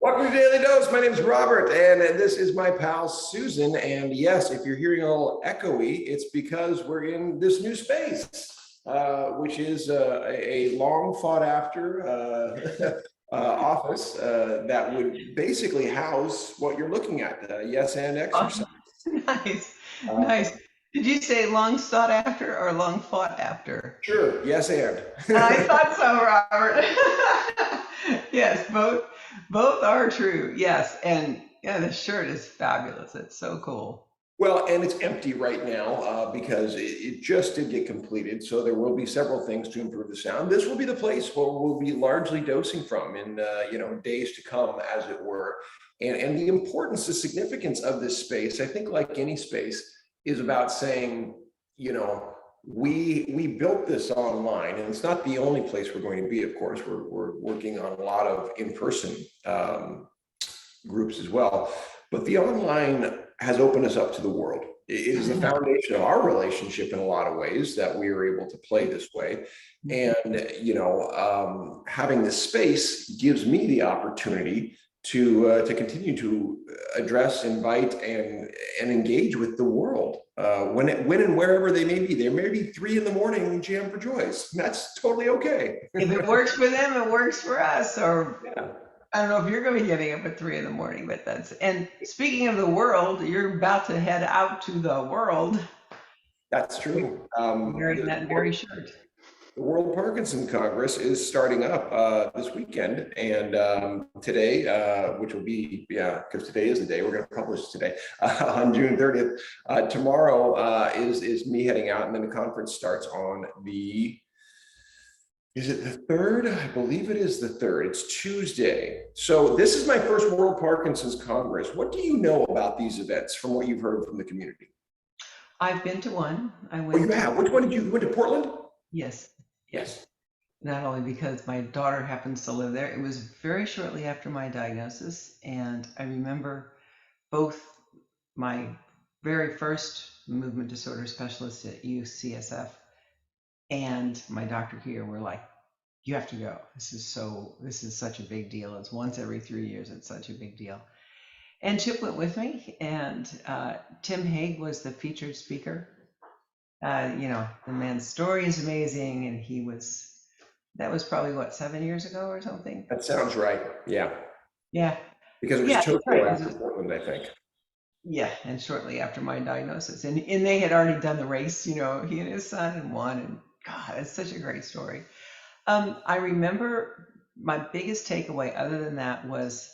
Welcome to Daily Dose. My name is Robert, and this is my pal Susan. And yes, if you're hearing a little echoey, it's because we're in this new space, which is a long fought after office that would basically house what you're looking at. Yes, and exercise. Nice, Uh, nice. Did you say long sought after or long fought after? sure. Yes, and. I thought so, Robert. Yes, both are true. Yes, and yeah, the shirt is fabulous. It's so cool. Well, and it's empty right now because it just did get completed. So there will be several things to improve the sound. This will be the place where we'll be largely dosing from in days to come, as it were. And the importance, the significance of this space, I think, like any space, is about saying, we built this online, and it's not the only place we're going to be. Of course, we're working on a lot of in-person groups as well. But the online has opened us up to the world. It is the foundation of our relationship in a lot of ways that we are able to play this way. And, having this space gives me the opportunity to continue to address, invite, and engage with the world when and wherever they may be. There may be 3 a.m. jam for joys. That's totally okay. If it works for them, it works for us. Or Yeah. I don't know if you're going to be getting up at 3 a.m, but that's. And speaking of the world, you're about to head out to the world. That's true. Wearing that very shirt. The World Parkinson Congress is starting up this weekend, and today, which will be, because today is the day we're going to publish today on June 30th. Tomorrow is me heading out, and then the conference starts on is it the 3rd? I believe it is the 3rd. It's Tuesday. So this is my first World Parkinson's Congress. What do you know about these events from what you've heard from the community? I've been to one. I Oh, went. you have? Which one did you went to Portland? Yes. Yes. Not only because my daughter happens to live there, it was very shortly after my diagnosis. And I remember both my very first movement disorder specialist at UCSF and my doctor here were like, you have to go. This is such a big deal. It's once every 3 years. It's such a big deal. And Chip went with me, and Tim Hague was the featured speaker. The man's story is amazing, and that was probably what, 7 years ago or something. That sounds right. Yeah. Yeah. Because it was Tokyo right. after Portland, I think. Yeah, and shortly after my diagnosis, and they had already done the race. He and his son and won, and God, it's such a great story. I remember my biggest takeaway, other than that, was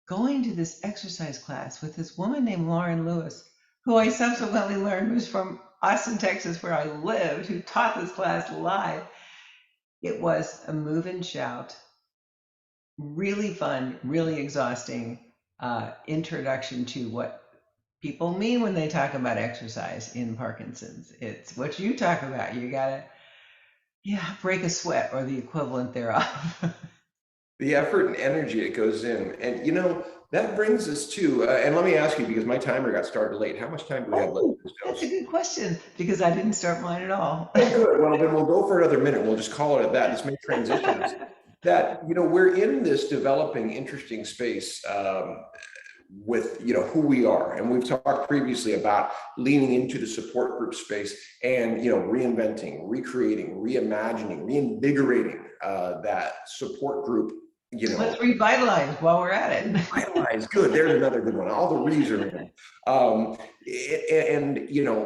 going to this exercise class with this woman named Lauren Lewis, who I subsequently learned was from Austin, Texas, where I lived, who taught this class live. It was a move and shout, really fun, really exhausting introduction to what people mean when they talk about exercise in Parkinson's. It's what you talk about. You gotta, break a sweat or the equivalent thereof. The effort and energy that goes in. And, that brings us to, and let me ask you, because my timer got started late, how much time do we have left? That's a good question, because I didn't start mine at all. Oh, good. Well, then we'll go for another minute. We'll just call it at that. This may transition us. That, we're in this developing, interesting space with, who we are. And we've talked previously about leaning into the support group space and, reinventing, recreating, reimagining, reinvigorating that support group. Let's revitalize while we're at it. Revitalize, good. There's another good one. All the re's are in.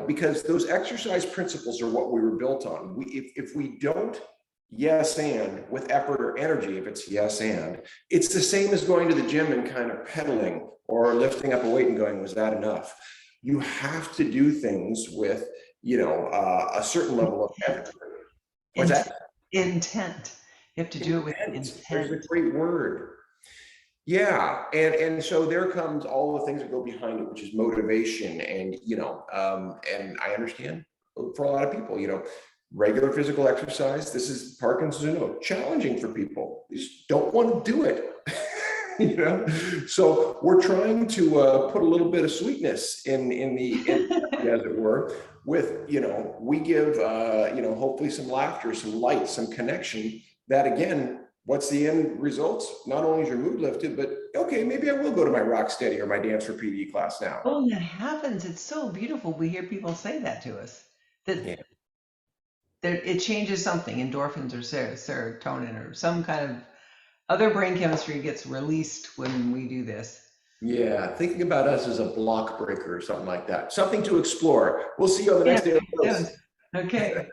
Because those exercise principles are what we were built on. If we don't yes and with effort or energy, if it's yes and, it's the same as going to the gym and kind of pedaling or lifting up a weight and going, was that enough? You have to do things with, a certain level of effort. What's that? Intent. You have to do it with intent. There's a great word. Yeah, and so there comes all the things that go behind it, which is motivation, and and I understand for a lot of people, regular physical exercise. This is Parkinson's, challenging for people. They just don't want to do it. So we're trying to put a little bit of sweetness in as it were, with we give hopefully some laughter, some light, some connection that again what's the end results? Not only is your mood lifted, but okay, maybe I will go to my rock steady or my dance for PD class now. Oh, and that happens. It's so beautiful. We hear people say that to us, that Yeah. it changes something, endorphins or serotonin or some kind of other brain chemistry gets released when we do this. Yeah, thinking about us as a block breaker or something like that. Something to explore. We'll see you on the Yeah, next Daily it Dose. does. Okay.